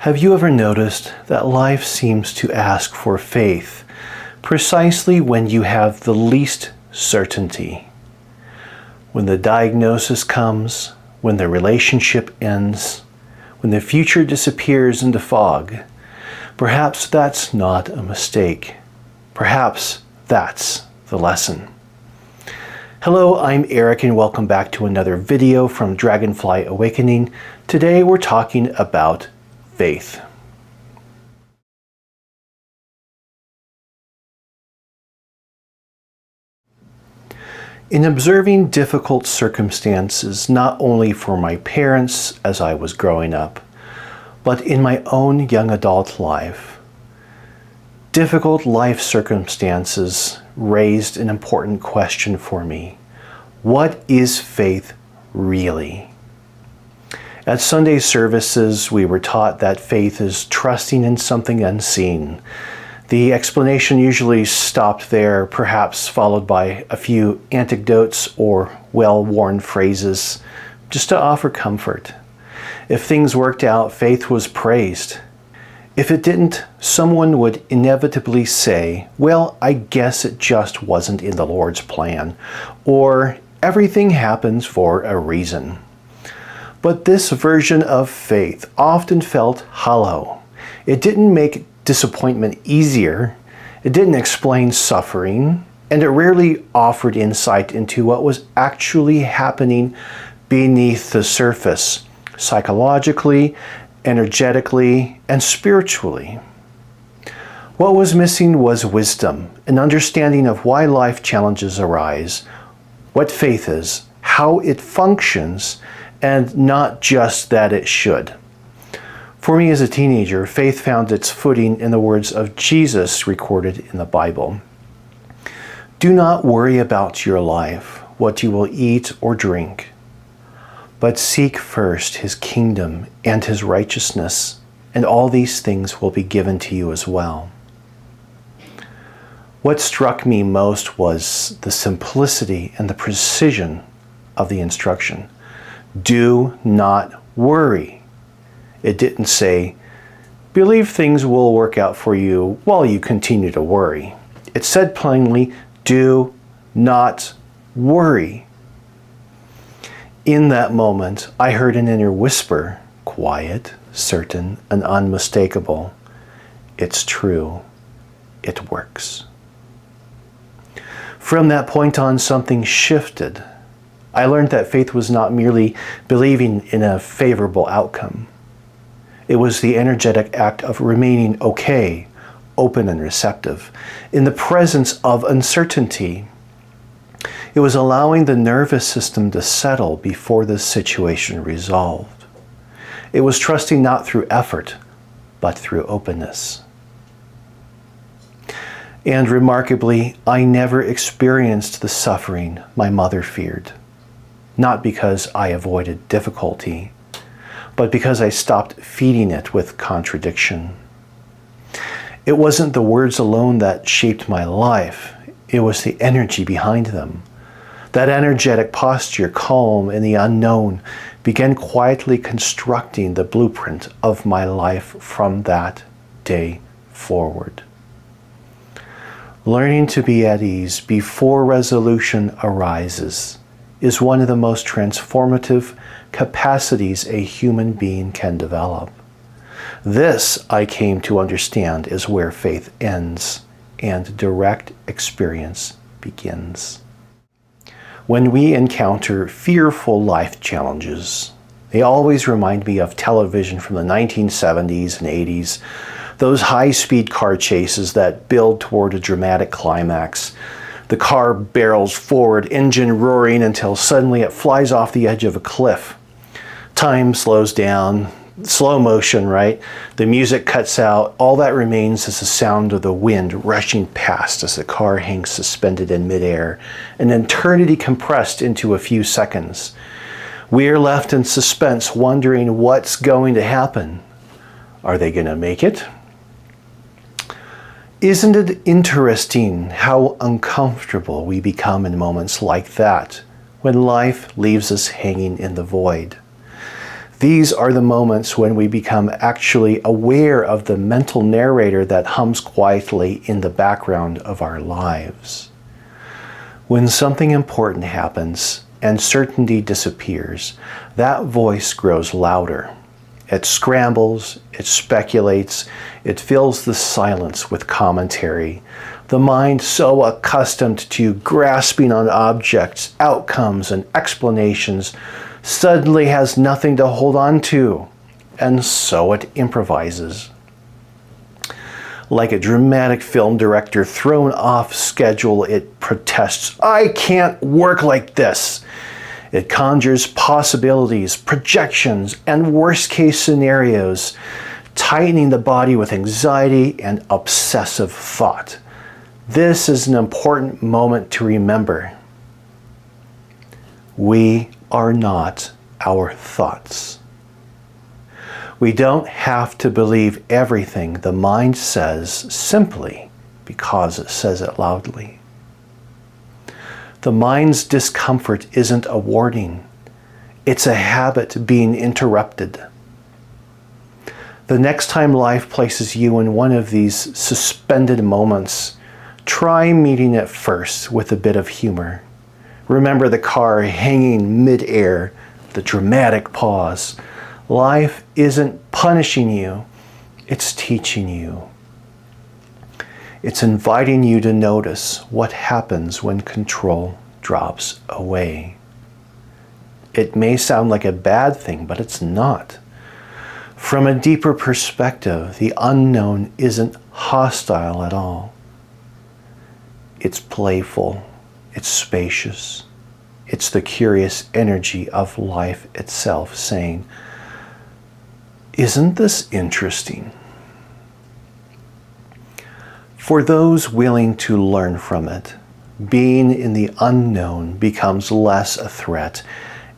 Have you ever noticed that life seems to ask for faith precisely when you have the least certainty? When the diagnosis comes, when the relationship ends, when the future disappears into fog, perhaps that's not a mistake. Perhaps that's the lesson. Hello, I'm Eric and welcome back to another video from Dragonfly Awakening. Today we're talking about faith. In observing difficult circumstances, not only for my parents as I was growing up, but in my own young adult life, difficult life circumstances raised an important question for me. What is faith really? At Sunday services, we were taught that faith is trusting in something unseen. The explanation usually stopped there, perhaps followed by a few anecdotes or well-worn phrases, just to offer comfort. If things worked out, faith was praised. If it didn't, someone would inevitably say, well, I guess it just wasn't in the Lord's plan, or everything happens for a reason. But this version of faith often felt hollow. It didn't make disappointment easier, it didn't explain suffering, and it rarely offered insight into what was actually happening beneath the surface, psychologically, energetically, and spiritually. What was missing was wisdom, an understanding of why life challenges arise, what faith is, how it functions, and not just that it should. For me as a teenager, faith found its footing in the words of Jesus recorded in the Bible. Do not worry about your life, what you will eat or drink, but seek first his kingdom and his righteousness, and all these things will be given to you as well. What struck me most was the simplicity and the precision of the instruction. Do not worry. It didn't say, believe things will work out for you while you continue to worry. It said plainly, do not worry. In that moment, I heard an inner whisper, quiet, certain, and unmistakable. It's true. It works. From that point on, something shifted. I learned that faith was not merely believing in a favorable outcome. It was the energetic act of remaining okay, open and receptive, in the presence of uncertainty. It was allowing the nervous system to settle before the situation resolved. It was trusting not through effort, but through openness. And remarkably, I never experienced the suffering my mother feared. Not because I avoided difficulty, but because I stopped feeding it with contradiction. It wasn't the words alone that shaped my life, it was the energy behind them. That energetic posture, calm in the unknown, began quietly constructing the blueprint of my life from that day forward. Learning to be at ease before resolution arises is one of the most transformative capacities a human being can develop. This, I came to understand, is where faith ends and direct experience begins. When we encounter fearful life challenges, they always remind me of television from the 1970s and 80s, those high-speed car chases that build toward a dramatic climax. The car barrels forward, engine roaring until suddenly it flies off the edge of a cliff. Time slows down, slow motion, right? The music cuts out. All that remains is the sound of the wind rushing past as the car hangs suspended in midair, an eternity compressed into a few seconds. We are left in suspense, wondering what's going to happen. Are they going to make it? Isn't it interesting how uncomfortable we become in moments like that, when life leaves us hanging in the void? These are the moments when we become actually aware of the mental narrator that hums quietly in the background of our lives. When something important happens and certainty disappears, that voice grows louder. It scrambles, it speculates, it fills the silence with commentary. The mind, so accustomed to grasping on objects, outcomes, and explanations, suddenly has nothing to hold on to, and so it improvises. Like a dramatic film director thrown off schedule, it protests, "I can't work like this." It conjures possibilities, projections, and worst-case scenarios, tightening the body with anxiety and obsessive thought. This is an important moment to remember. We are not our thoughts. We don't have to believe everything the mind says simply because it says it loudly. The mind's discomfort isn't a warning. It's a habit being interrupted. The next time life places you in one of these suspended moments, try meeting it first with a bit of humor. Remember the car hanging mid-air, the dramatic pause. Life isn't punishing you, it's teaching you. It's inviting you to notice what happens when control drops away. It may sound like a bad thing, but it's not. From a deeper perspective, the unknown isn't hostile at all. It's playful. It's spacious. It's the curious energy of life itself saying, "Isn't this interesting?" For those willing to learn from it, being in the unknown becomes less a threat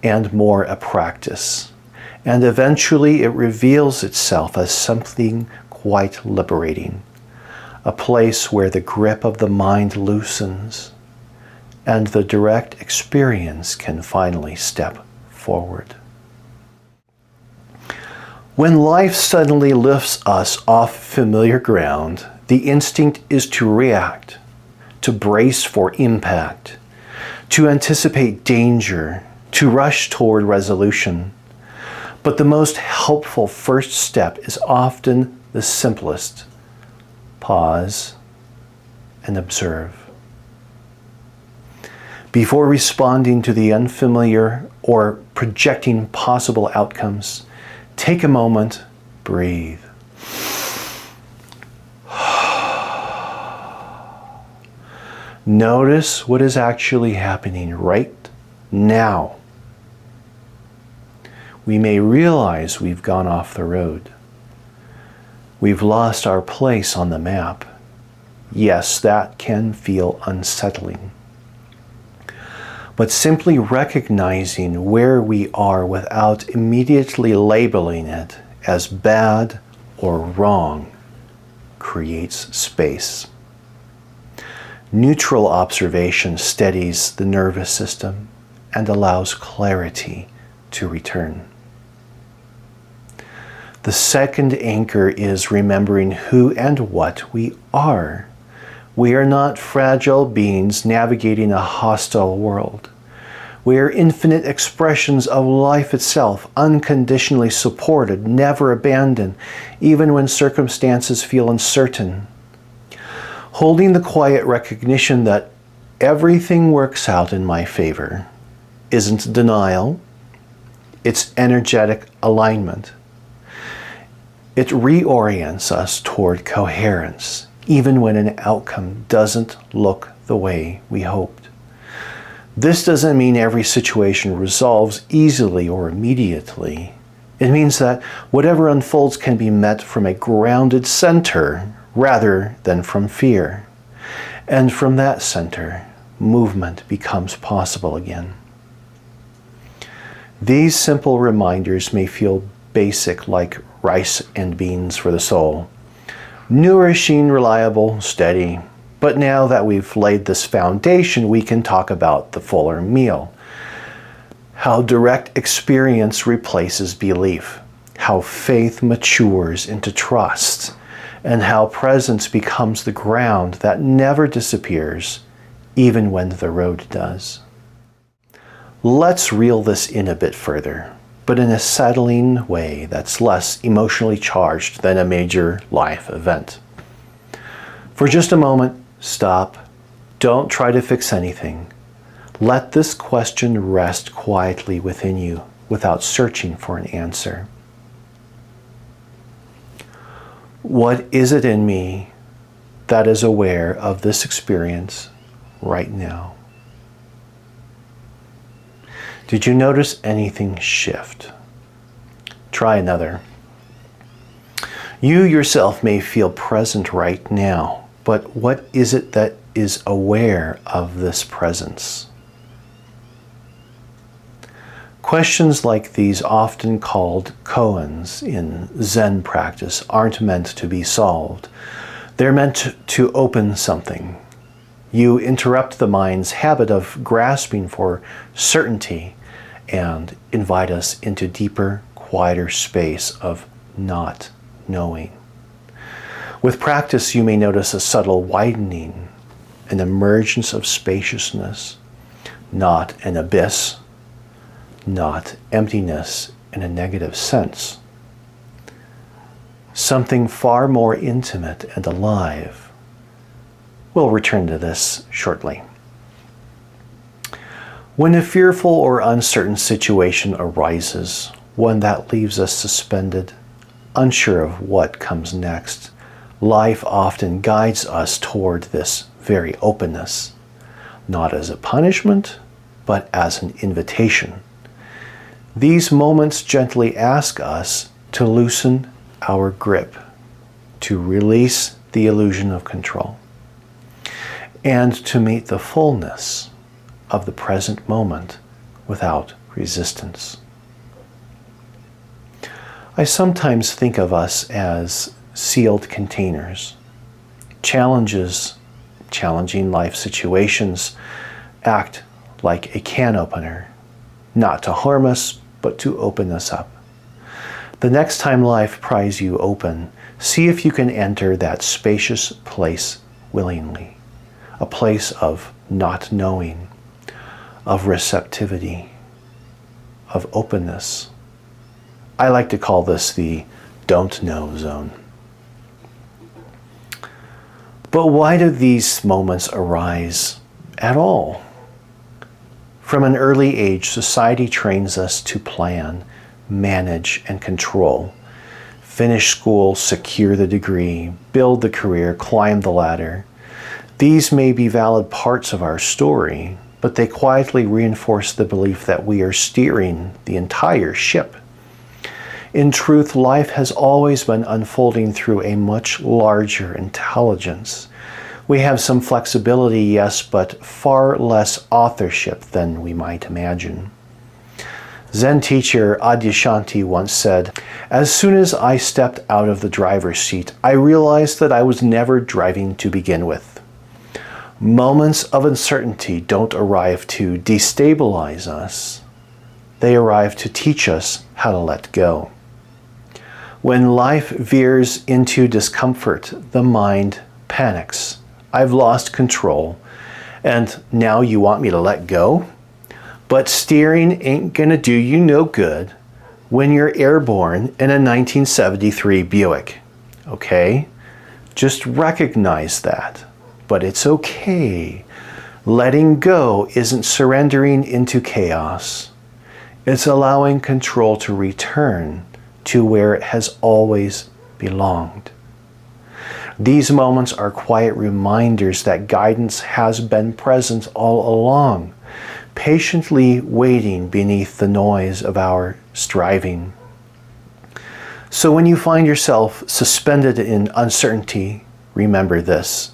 and more a practice. And eventually it reveals itself as something quite liberating, a place where the grip of the mind loosens, and the direct experience can finally step forward. When life suddenly lifts us off familiar ground, the instinct is to react, to brace for impact, to anticipate danger, to rush toward resolution. But the most helpful first step is often the simplest. Pause and observe. Before responding to the unfamiliar or projecting possible outcomes, take a moment, breathe. Notice what is actually happening right now. We may realize we've gone off the road. We've lost our place on the map. Yes, that can feel unsettling. But simply recognizing where we are without immediately labeling it as bad or wrong creates space. Neutral observation steadies the nervous system and allows clarity to return. The second anchor is remembering who and what we are. We are not fragile beings navigating a hostile world. We are infinite expressions of life itself, unconditionally supported, never abandoned, even when circumstances feel uncertain. Holding the quiet recognition that everything works out in my favor isn't denial, it's energetic alignment. It reorients us toward coherence, even when an outcome doesn't look the way we hoped. This doesn't mean every situation resolves easily or immediately. It means that whatever unfolds can be met from a grounded center rather than from fear. And from that center, movement becomes possible again. These simple reminders may feel basic, like rice and beans for the soul. Nourishing, reliable, steady. But now that we've laid this foundation, we can talk about the fuller meal. how direct experience replaces belief, how faith matures into trust, and how presence becomes the ground that never disappears, even when the road does. Let's reel this in a bit further, but in a settling way that's less emotionally charged than a major life event. For just a moment, stop. Don't try to fix anything. Let this question rest quietly within you without searching for an answer. What is it in me that is aware of this experience right now? Did you notice anything shift? Try another. You yourself may feel present right now, but what is it that is aware of this presence? Questions like these, often called koans in Zen practice, aren't meant to be solved. They're meant to open something. You interrupt the mind's habit of grasping for certainty and invite us into deeper, quieter space of not knowing. With practice, you may notice a subtle widening, an emergence of spaciousness, not an abyss, not emptiness in a negative sense. Something far more intimate and alive. We'll return to this shortly. When a fearful or uncertain situation arises, one that leaves us suspended, unsure of what comes next, life often guides us toward this very openness, not as a punishment, but as an invitation. These moments gently ask us to loosen our grip, to release the illusion of control, and to meet the fullness of the present moment without resistance. I sometimes think of us as sealed containers. Challenging life situations act like a can opener, not to harm us, but to open us up. The next time life pries you open, see if you can enter that spacious place willingly, a place of not knowing, of receptivity, of openness. I like to call this the don't know zone. But why do these moments arise at all? From an early age, society trains us to plan, manage, and control. Finish school, secure the degree, build the career, climb the ladder. These may be valid parts of our story, but they quietly reinforce the belief that we are steering the entire ship. In truth, life has always been unfolding through a much larger intelligence. We have some flexibility, yes, but far less authorship than we might imagine. Zen teacher Adyashanti once said, "As soon as I stepped out of the driver's seat, I realized that I was never driving to begin with." Moments of uncertainty don't arrive to destabilize us. They arrive to teach us how to let go. When life veers into discomfort, the mind panics. I've lost control, and now you want me to let go? But steering ain't gonna do you no good when you're airborne in a 1973 Buick, okay? Just recognize that, but it's okay. Letting go isn't surrendering into chaos. It's allowing control to return to where it has always belonged. These moments are quiet reminders that guidance has been present all along, patiently waiting beneath the noise of our striving. So when you find yourself suspended in uncertainty, remember this.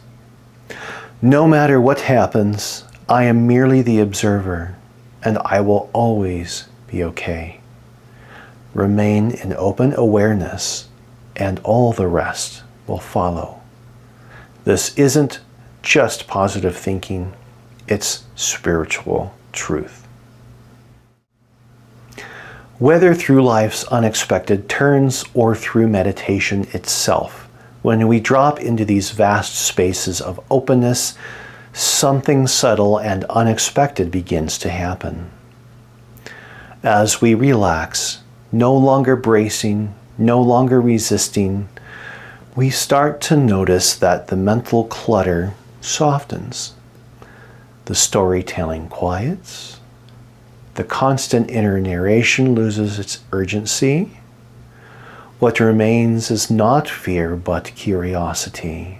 No matter what happens, I am merely the observer, and I will always be okay. Remain in open awareness, and all the rest will follow. This isn't just positive thinking, it's spiritual truth. Whether through life's unexpected turns or through meditation itself, when we drop into these vast spaces of openness, something subtle and unexpected begins to happen. As we relax, no longer bracing, no longer resisting, we start to notice that the mental clutter softens. The storytelling quiets. The constant inner narration loses its urgency. What remains is not fear, but curiosity.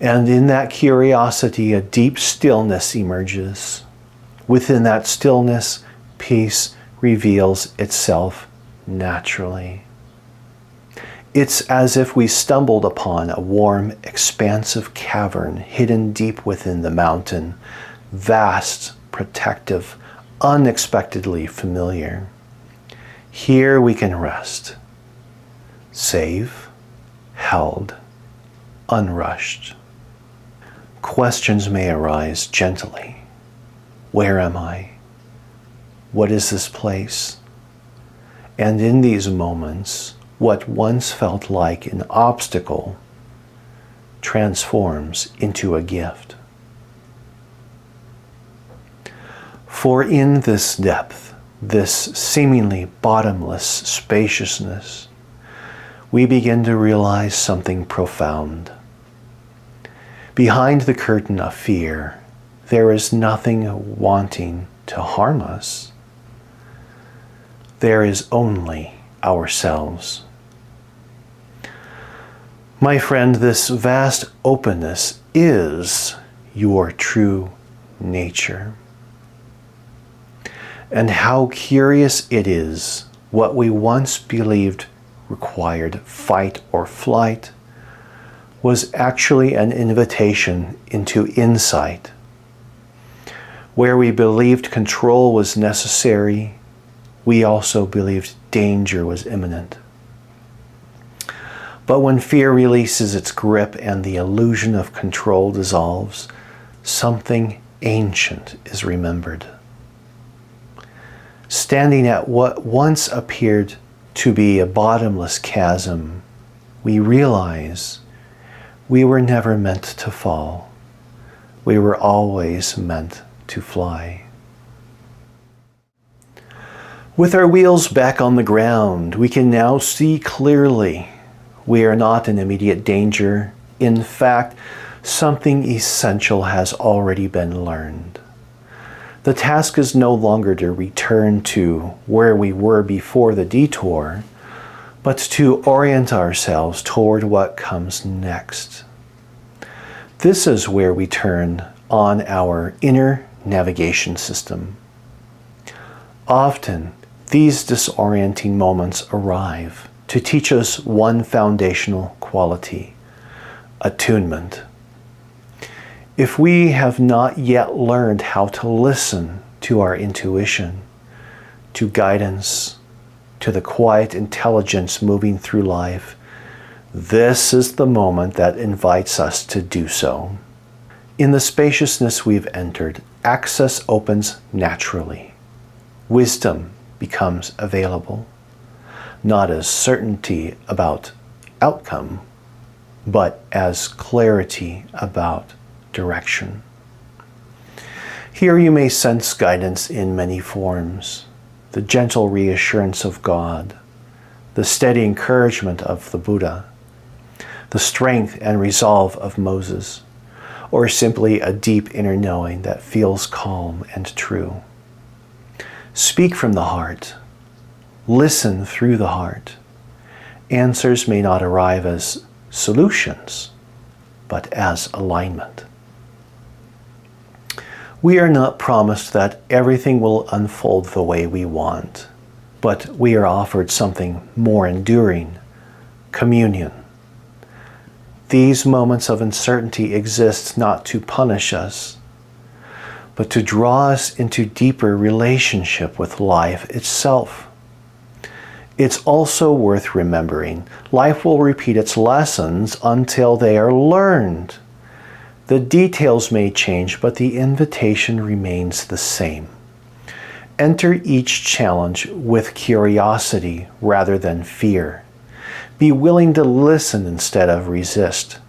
And in that curiosity, a deep stillness emerges. Within that stillness, peace reveals itself naturally. It's as if we stumbled upon a warm, expansive cavern hidden deep within the mountain, vast, protective, unexpectedly familiar. Here we can rest, safe, held, unrushed. Questions may arise gently. Where am I? What is this place? And in these moments, what once felt like an obstacle transforms into a gift. For in this depth, this seemingly bottomless spaciousness, we begin to realize something profound. Behind the curtain of fear, there is nothing wanting to harm us. There is only ourselves. My friend, this vast openness is your true nature. And how curious it is what we once believed required fight or flight was actually an invitation into insight. Where we believed control was necessary, we also believed danger was imminent. But when fear releases its grip and the illusion of control dissolves, something ancient is remembered. Standing at what once appeared to be a bottomless chasm, we realize we were never meant to fall. We were always meant to fly. With our wheels back on the ground, we can now see clearly. We are not in immediate danger. In fact, something essential has already been learned. The task is no longer to return to where we were before the detour, but to orient ourselves toward what comes next. This is where we turn on our inner navigation system. Often, these disorienting moments arrive to teach us one foundational quality: attunement. If we have not yet learned how to listen to our intuition, to guidance, to the quiet intelligence moving through life, this is the moment that invites us to do so. In the spaciousness we've entered, access opens naturally. Wisdom becomes available, not as certainty about outcome, but as clarity about direction. Here you may sense guidance in many forms: the gentle reassurance of God, the steady encouragement of the Buddha, the strength and resolve of Moses, or simply a deep inner knowing that feels calm and true. Speak from the heart. Listen through the heart. Answers may not arrive as solutions, but as alignment. We are not promised that everything will unfold the way we want, but we are offered something more enduring: communion. These moments of uncertainty exist not to punish us, but to draw us into deeper relationship with life itself. It's also worth remembering, life will repeat its lessons until they are learned. The details may change, but the invitation remains the same. Enter each challenge with curiosity rather than fear. Be willing to listen instead of resist.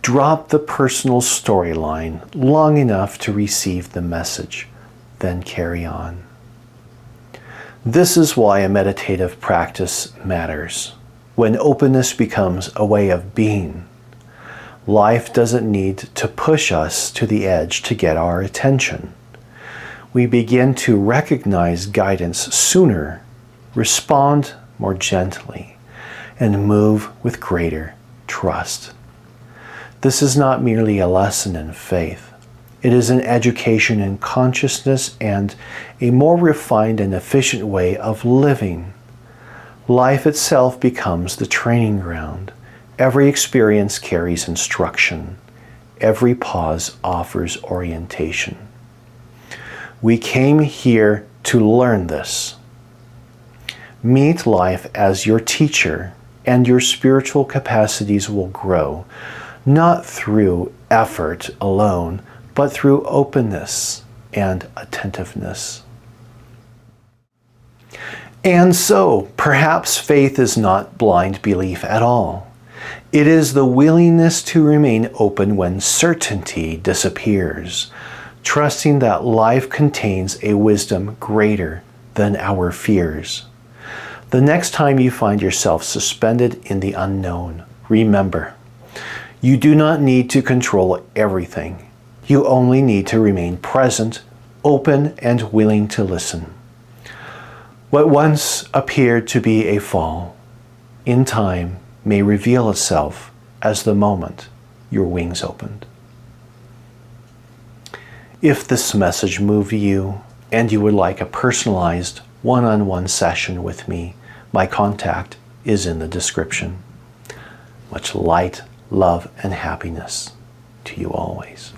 Drop the personal storyline long enough to receive the message, then carry on. This is why a meditative practice matters. When openness becomes a way of being, life doesn't need to push us to the edge to get our attention. We begin to recognize guidance sooner, respond more gently, and move with greater trust. This is not merely a lesson in faith. It is an education in consciousness and a more refined and efficient way of living. Life itself becomes the training ground. Every experience carries instruction. Every pause offers orientation. We came here to learn this. Meet life as your teacher, and your spiritual capacities will grow, not through effort alone, but through openness and attentiveness. And so, perhaps faith is not blind belief at all. It is the willingness to remain open when certainty disappears, trusting that life contains a wisdom greater than our fears. The next time you find yourself suspended in the unknown, remember, you do not need to control everything. You only need to remain present, open, and willing to listen. What once appeared to be a fall, in time may reveal itself as the moment your wings opened. If this message moved you and you would like a personalized one-on-one session with me, my contact is in the description. Much light, love, and happiness to you always.